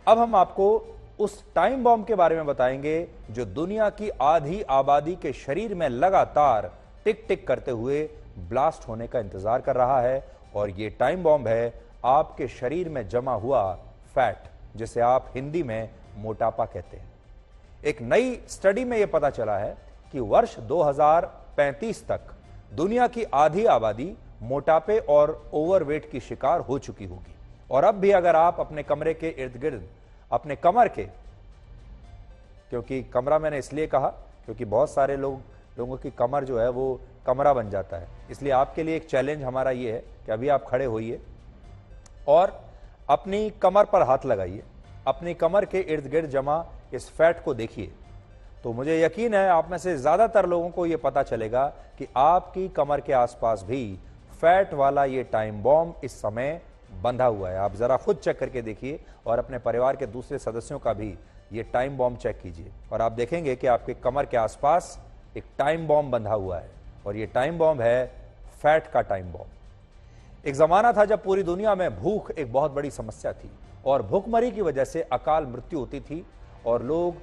अब हम आपको उस टाइम बॉम्ब के बारे में बताएंगे जो दुनिया की आधी आबादी के शरीर में लगातार टिक टिक करते हुए ब्लास्ट होने का इंतजार कर रहा है। और ये टाइम बॉम्ब है आपके शरीर में जमा हुआ फैट, जिसे आप हिंदी में मोटापा कहते हैं। एक नई स्टडी में यह पता चला है कि वर्ष 2035 तक दुनिया की आधी आबादी मोटापे और ओवरवेट की शिकार हो चुकी होगी। और अब भी अगर आप अपने कमरे के इर्द गिर्द अपने कमर के, क्योंकि कमरा मैंने इसलिए कहा क्योंकि बहुत सारे लोगों की कमर जो है वो कमरा बन जाता है, इसलिए आपके लिए एक चैलेंज हमारा ये है कि अभी आप खड़े होइए और अपनी कमर पर हाथ लगाइए, अपनी कमर के इर्द गिर्द जमा इस फैट को देखिए। तो मुझे यकीन है आप में से ज्यादातर लोगों को यह पता चलेगा कि आपकी कमर के आसपास भी फैट वाला ये टाइम बॉम्ब इस समय बंधा हुआ है। आप जरा खुद चेक करके देखिए और अपने परिवार के दूसरे सदस्यों का भी ये टाइम बॉम्ब चेक कीजिए और आप देखेंगे कि आपके कमर के आसपास एक टाइम बॉम्ब बंधा हुआ है और ये टाइम बॉम्ब है फैट का टाइम बॉम्ब। एक जमाना था जब पूरी दुनिया में भूख एक बहुत बड़ी समस्या थी और भूखमरी की वजह से अकाल मृत्यु होती थी और लोग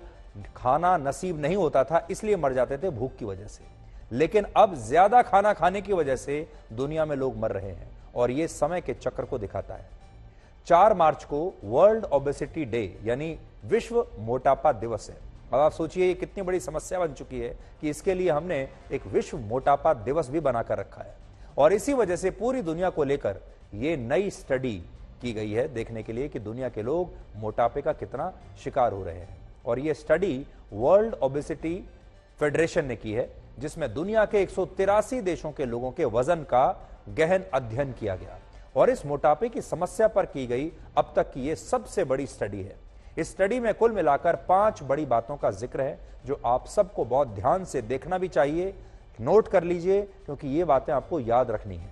खाना नसीब नहीं होता था इसलिए मर जाते थे भूख की वजह से। लेकिन अब ज्यादा खाना खाने की वजह से दुनिया में लोग मर रहे हैं और यह समय के चक्र को दिखाता है। 4 मार्च को वर्ल्ड ओबेसिटी डे यानी विश्व मोटापा दिवस है। अब आप सोचिए ये कितनी बड़ी समस्या बन चुकी है कि इसके लिए हमने एक विश्व मोटापा दिवस भी बनाकर रखा है और इसी वजह से पूरी दुनिया को लेकर यह नई स्टडी की गई है देखने के लिए कि दुनिया के लोग मोटापे का कितना शिकार हो रहे हैं। और यह स्टडी वर्ल्ड ओबेसिटी फेडरेशन ने की है जिसमें दुनिया के 183 देशों के लोगों के वजन का गहन अध्ययन किया गया और इस मोटापे की समस्या पर की गई अब तक की यह सबसे बड़ी स्टडी है। इस स्टडी में कुल मिलाकर 5 बड़ी बातों का जिक्र है जो आप सबको बहुत ध्यान से देखना भी चाहिए, नोट कर लीजिए क्योंकि ये बातें आपको याद रखनी है।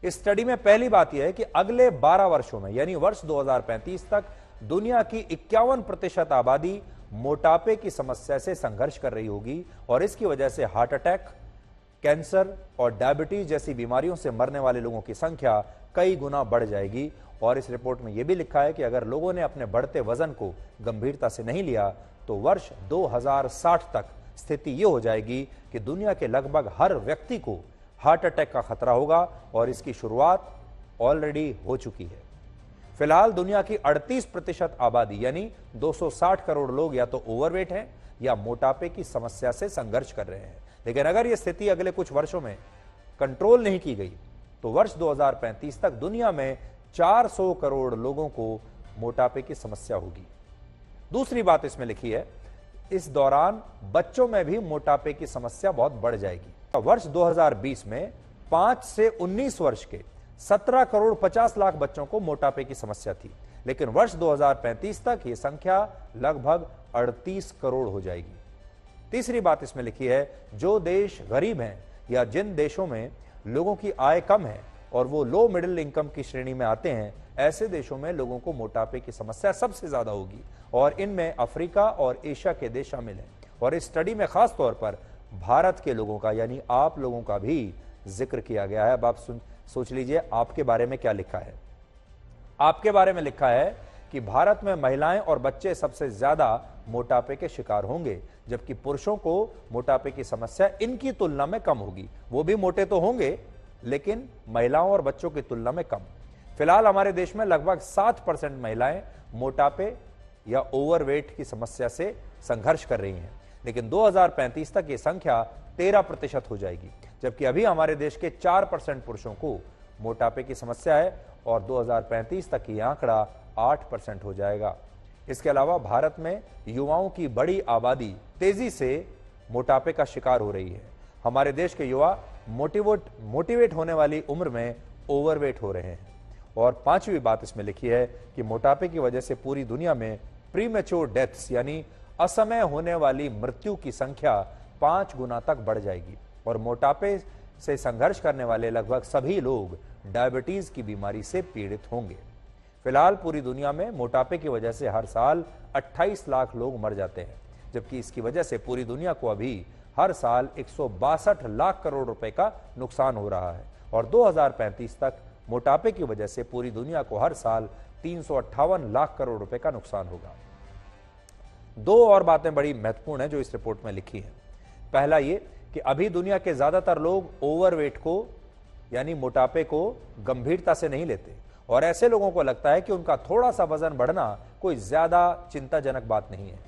इस स्टडी में पहली बात यह है कि अगले 12 वर्षों में यानी वर्ष 2035 तक दुनिया की 51% आबादी मोटापे की समस्या से संघर्ष कर रही होगी और इसकी वजह से हार्ट अटैक, कैंसर और डायबिटीज जैसी बीमारियों से मरने वाले लोगों की संख्या कई गुना बढ़ जाएगी। और इस रिपोर्ट में यह भी लिखा है कि अगर लोगों ने अपने बढ़ते वजन को गंभीरता से नहीं लिया तो वर्ष 2060 तक स्थिति यह हो जाएगी कि दुनिया के लगभग हर व्यक्ति को हार्ट अटैक का खतरा होगा और इसकी शुरुआत ऑलरेडी हो चुकी है। फिलहाल दुनिया की 38% आबादी यानी 260 करोड़ लोग या तो ओवरवेट हैं या मोटापे की समस्या से संघर्ष कर रहे हैं। लेकिन अगर यह स्थिति अगले कुछ वर्षों में कंट्रोल नहीं की गई तो वर्ष 2035 तक दुनिया में 400 करोड़ लोगों को मोटापे की समस्या होगी। दूसरी बात इसमें लिखी है, इस दौरान बच्चों में भी मोटापे की समस्या बहुत बढ़ जाएगी। वर्ष 2020 में 5 से 19 वर्ष के 17 करोड़ 50 लाख बच्चों को मोटापे की समस्या थी, लेकिन वर्ष 2035 तक यह संख्या लगभग 38 करोड़ हो जाएगी। तीसरी बात इसमें लिखी है, जो देश गरीब हैं या जिन देशों में लोगों की आय कम है और वो लो मिडिल इनकम की श्रेणी में आते हैं, ऐसे देशों में लोगों को मोटापे की समस्या सबसे ज्यादा होगी और इनमें अफ्रीका और एशिया के देश शामिल हैं। और इस स्टडी में खास तौर पर भारत के लोगों का यानी आप लोगों का भी जिक्र किया गया है। अब आप सोच लीजिए आपके बारे में क्या लिखा है। आपके बारे में लिखा है कि भारत में महिलाएं और बच्चे सबसे ज्यादा मोटापे के शिकार होंगे, जबकि पुरुषों को मोटापे की समस्या इनकी तुलना में कम होगी। वो भी मोटे तो होंगे लेकिन महिलाओं और बच्चों की तुलना में कम। फिलहाल हमारे देश में लगभग 7% महिलाएं मोटापे या ओवरवेट की समस्या से संघर्ष कर रही हैं, लेकिन 2035 तक ये संख्या 13% हो जाएगी, जबकि अभी हमारे देश के 4% पुरुषों को मोटापे की समस्या है और 2035 तक ये आंकड़ा 8% हो जाएगा। इसके अलावा भारत में युवाओं की बड़ी आबादी तेजी से मोटापे का शिकार हो रही है। हमारे देश के युवा मोटिवेट होने वाली उम्र में ओवरवेट हो रहे हैं। और 5वीं बात इसमें लिखी है कि मोटापे की वजह से पूरी दुनिया में प्रीमेच्योर डेथ्स यानी असमय होने वाली मृत्यु की संख्या 5 गुना तक बढ़ जाएगी और मोटापे से संघर्ष करने वाले लगभग सभी लोग डायबिटीज की बीमारी से पीड़ित होंगे। फिलहाल पूरी दुनिया में मोटापे की वजह से हर साल 28 लाख लोग मर जाते हैं, जबकि इसकी वजह से पूरी दुनिया को अभी हर साल 162 लाख करोड़ रुपए का नुकसान हो रहा है और 2035 तक मोटापे की वजह से पूरी दुनिया को हर साल 358 लाख करोड़ रुपए का नुकसान होगा। दो और बातें बड़ी महत्वपूर्ण हैं जो इस रिपोर्ट में लिखी हैं। पहला ये कि अभी दुनिया के ज्यादातर लोग ओवरवेट को यानी मोटापे को गंभीरता से नहीं लेते और ऐसे लोगों को लगता है कि उनका थोड़ा सा वजन बढ़ना कोई ज्यादा चिंताजनक बात नहीं है,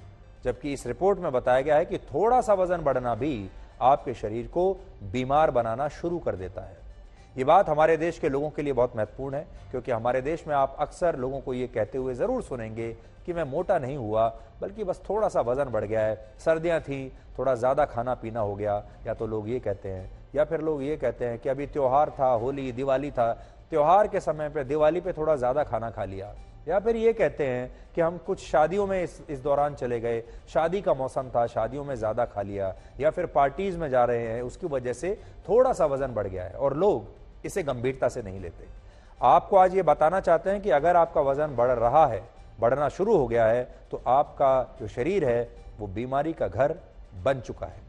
जबकि इस रिपोर्ट में बताया गया है कि थोड़ा सा वजन बढ़ना भी आपके शरीर को बीमार बनाना शुरू कर देता है। ये बात हमारे देश के लोगों के लिए बहुत महत्वपूर्ण है, क्योंकि हमारे देश में आप अक्सर लोगों को ये कहते हुए जरूर सुनेंगे कि मैं मोटा नहीं हुआ, बल्कि बस थोड़ा सा वजन बढ़ गया है, सर्दियां थी, थोड़ा ज्यादा खाना पीना हो गया, या तो लोग ये कहते हैं, या फिर लोग ये कहते हैं कि अभी त्योहार था, होली दिवाली था, त्योहार के समय पे दिवाली पे थोड़ा ज्यादा खाना खा लिया, या फिर ये कहते हैं कि हम कुछ शादियों में इस दौरान चले गए, शादी का मौसम था, शादियों में ज्यादा खा लिया, या फिर पार्टीज में जा रहे हैं, उसकी वजह से थोड़ा सा वजन बढ़ गया है, और लोग इसे गंभीरता से नहीं लेते। आपको आज ये बताना चाहते हैं कि अगर आपका वजन बढ़ रहा है, बढ़ना शुरू हो गया है, तो आपका जो शरीर है वो बीमारी का घर बन चुका है।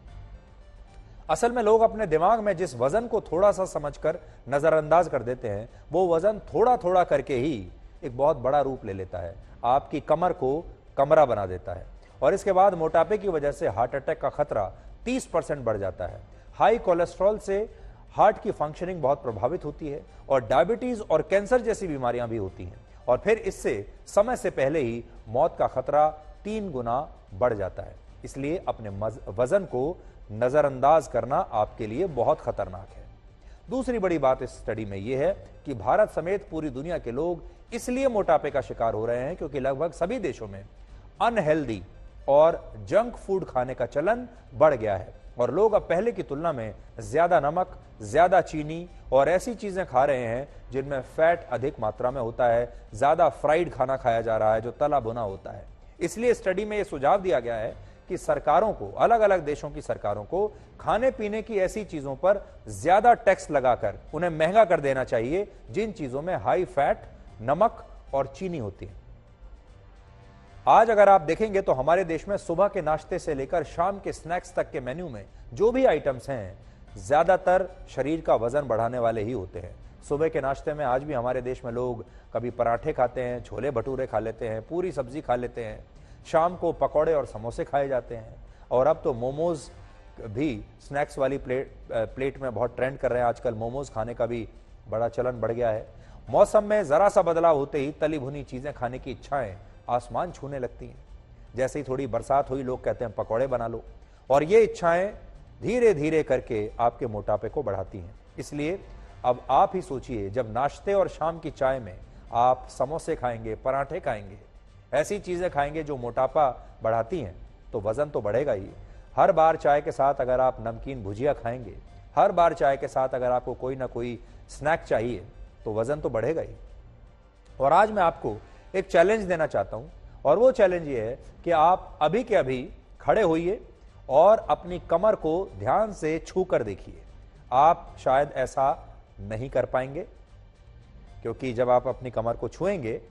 असल में लोग अपने दिमाग में जिस वजन को थोड़ा सा समझकर नजरअंदाज कर देते हैं, वो वजन थोड़ा थोड़ा करके ही एक बहुत बड़ा रूप ले लेता है, आपकी कमर को कमरा बना देता है, और इसके बाद मोटापे की वजह से हार्ट अटैक का खतरा 30% बढ़ जाता है। हाई कोलेस्ट्रॉल से हार्ट की फंक्शनिंग बहुत प्रभावित होती है और डायबिटीज और कैंसर जैसी बीमारियां भी होती हैं, और फिर इससे समय से पहले ही मौत का खतरा 3 गुना बढ़ जाता है। इसलिए अपने वजन को नजरअंदाज करना आपके लिए बहुत खतरनाक है। दूसरी बड़ी बात इस स्टडी में यह है कि भारत समेत पूरी दुनिया के लोग इसलिए मोटापे का शिकार हो रहे हैं क्योंकि लगभग सभी देशों में अनहेल्दी और जंक फूड खाने का चलन बढ़ गया है, और लोग अब पहले की तुलना में ज्यादा नमक, ज्यादा चीनी और ऐसी चीजें खा रहे हैं जिनमें फैट अधिक मात्रा में होता है, ज्यादा फ्राइड खाना खाया जा रहा है जो तला भुना होता है। इसलिए स्टडी में यह सुझाव दिया गया है कि सरकारों को, अलग अलग देशों की सरकारों को खाने पीने की ऐसी चीजों पर ज्यादा टैक्स लगाकर उन्हें महंगा कर देना चाहिए जिन चीजों में हाई फैट, नमक और चीनी होती है। आज अगर आप देखेंगे तो हमारे देश में सुबह के नाश्ते से लेकर शाम के स्नैक्स तक के मेन्यू में जो भी आइटम्स हैं, ज्यादातर शरीर का वजन बढ़ाने वाले ही होते हैं। सुबह के नाश्ते में आज भी हमारे देश में लोग कभी पराठे खाते हैं, छोले भटूरे खा लेते हैं, पूरी सब्जी खा लेते हैं, शाम को पकौड़े और समोसे खाए जाते हैं, और अब तो मोमोज भी स्नैक्स वाली प्लेट में बहुत ट्रेंड कर रहे हैं। आजकल मोमोज खाने का भी बड़ा चलन बढ़ गया है। मौसम में जरा सा बदलाव होते ही तली भुनी चीजें खाने की इच्छाएं आसमान छूने लगती हैं। जैसे ही थोड़ी बरसात हुई, लोग कहते हैं पकौड़े बना लो, और ये इच्छाएं धीरे धीरे करके आपके मोटापे को बढ़ाती हैं। इसलिए अब आप ही सोचिए, जब नाश्ते और शाम की चाय में आप समोसे खाएंगे, पराठे खाएंगे, ऐसी चीजें खाएंगे जो मोटापा बढ़ाती हैं, तो वजन तो बढ़ेगा ही। हर बार चाय के साथ अगर आप नमकीन भुजिया खाएंगे, हर बार चाय के साथ अगर आपको कोई ना कोई स्नैक चाहिए, तो वजन तो बढ़ेगा ही। और आज मैं आपको एक चैलेंज देना चाहता हूं, और वो चैलेंज ये है कि आप अभी के अभी खड़े होइए और अपनी कमर को ध्यान से छू कर देखिए। आप शायद ऐसा नहीं कर पाएंगे, क्योंकि जब आप अपनी कमर को छुएंगे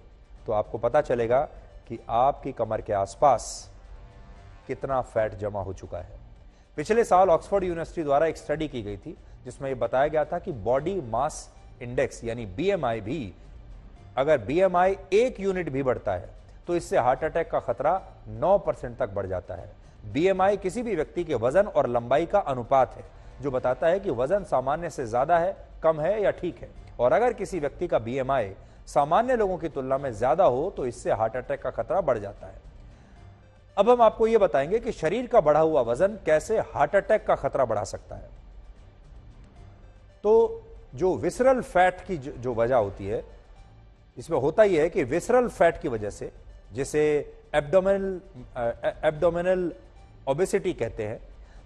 तो आपको पता चलेगा कि आपकी कमर के आसपास कितना फैट जमा हो चुका है। पिछले साल ऑक्सफोर्ड यूनिवर्सिटी द्वारा एक स्टडी की गई थी जिसमें यह बताया गया था कि बॉडी मास इंडेक्स यानी बीएमआई भी, अगर बीएमआई 1 यूनिट भी बढ़ता है तो इससे हार्ट अटैक का खतरा 9% तक बढ़ जाता है। बीएमआई किसी भी व्यक्ति के वजन और लंबाई का अनुपात है जो बताता है कि वजन सामान्य से ज्यादा है, कम है या ठीक है, और अगर किसी व्यक्ति का बीएमआई सामान्य लोगों की तुलना में ज्यादा हो तो इससे हार्ट अटैक का खतरा बढ़ जाता है। अब हम आपको यह बताएंगे कि शरीर का बढ़ा हुआ वजन कैसे हार्ट अटैक का खतरा बढ़ा सकता है। तो जो विसरल फैट की जो वजह होती है, इसमें होता यह है कि विसरल फैट की वजह से, जिसे एब्डोमिनल ओबेसिटी कहते हैं,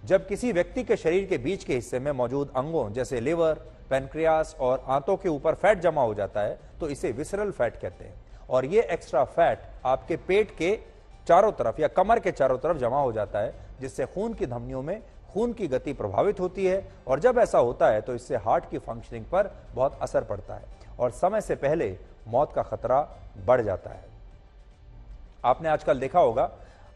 जब किसी व्यक्ति के शरीर के बीच के हिस्से में मौजूद अंगों जैसे लिवर, पैनक्रियास और आंतों के ऊपर फैट जमा हो जाता है तो इसे विसरल फैट कहते हैं। और ये एक्स्ट्रा फैट आपके पेट के चारों तरफ या कमर के चारों तरफ जमा हो जाता है, जिससे खून की धमनियों में खून की गति प्रभावित होती है, और जब ऐसा होता है तो इससे हार्ट की फंक्शनिंग पर बहुत असर पड़ता है और समय से पहले मौत का खतरा बढ़ जाता है। आपने आजकल देखा होगा,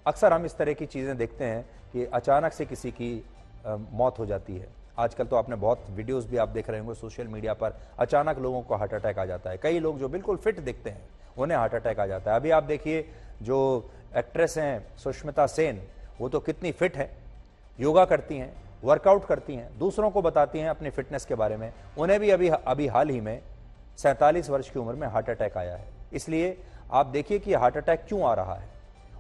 अक्सर हम इस तरह की चीजें देखते हैं कि अचानक से किसी की मौत हो जाती है। आजकल तो आपने बहुत वीडियोस भी आप देख रहे होंगे सोशल मीडिया पर, अचानक लोगों को हार्ट अटैक आ जाता है। कई लोग जो बिल्कुल फिट दिखते हैं उन्हें हार्ट अटैक आ जाता है। अभी आप देखिए जो एक्ट्रेस हैं सुष्मिता सेन, वो तो कितनी फिट है, योगा करती हैं, वर्कआउट करती हैं, दूसरों को बताती हैं अपनी फिटनेस के बारे में। उन्हें भी अभी हाल ही में 47 वर्ष की उम्र में हार्ट अटैक आया है। इसलिए आप देखिए कि हार्ट अटैक क्यों आ रहा है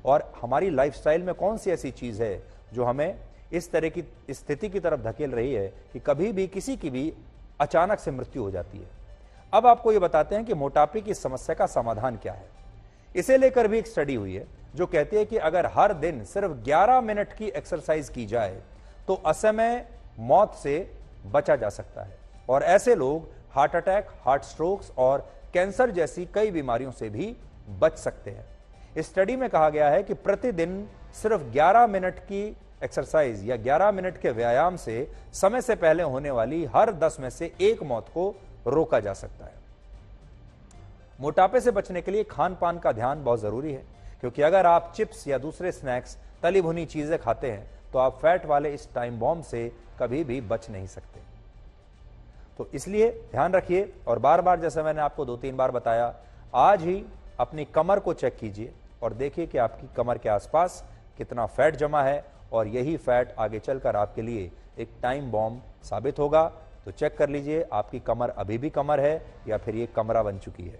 और हमारी लाइफस्टाइल में कौन सी ऐसी चीज है जो हमें इस तरह की स्थिति की तरफ धकेल रही है कि कभी भी किसी की भी अचानक से मृत्यु हो जाती है। अब आपको ये बताते हैं कि मोटापे की समस्या का समाधान क्या है। इसे लेकर भी एक स्टडी हुई है जो कहती है कि अगर हर दिन सिर्फ 11 मिनट की एक्सरसाइज की जाए तो असमय मौत से बचा जा सकता है और ऐसे लोग हार्ट अटैक, हार्ट स्ट्रोक्स और कैंसर जैसी कई बीमारियों से भी बच सकते हैं। इस स्टडी में कहा गया है कि प्रतिदिन सिर्फ 11 मिनट की एक्सरसाइज या 11 मिनट के व्यायाम से समय से पहले होने वाली हर 10 में से 1 मौत को रोका जा सकता है। मोटापे से बचने के लिए खान पान का ध्यान बहुत जरूरी है, क्योंकि अगर आप चिप्स या दूसरे स्नैक्स, तली भुनी चीजें खाते हैं तो आप फैट वाले इस टाइम बॉम्ब से कभी भी बच नहीं सकते। तो इसलिए ध्यान रखिए और बार बार, जैसे मैंने आपको 2-3 बार बताया, आज ही अपनी कमर को चेक कीजिए और देखिए कि आपकी कमर के आसपास कितना फैट जमा है और यही फैट आगे चलकर आपके लिए एक टाइम बॉम्ब साबित होगा। तो चेक कर लीजिए आपकी कमर अभी भी कमर है या फिर ये कमरा बन चुकी है।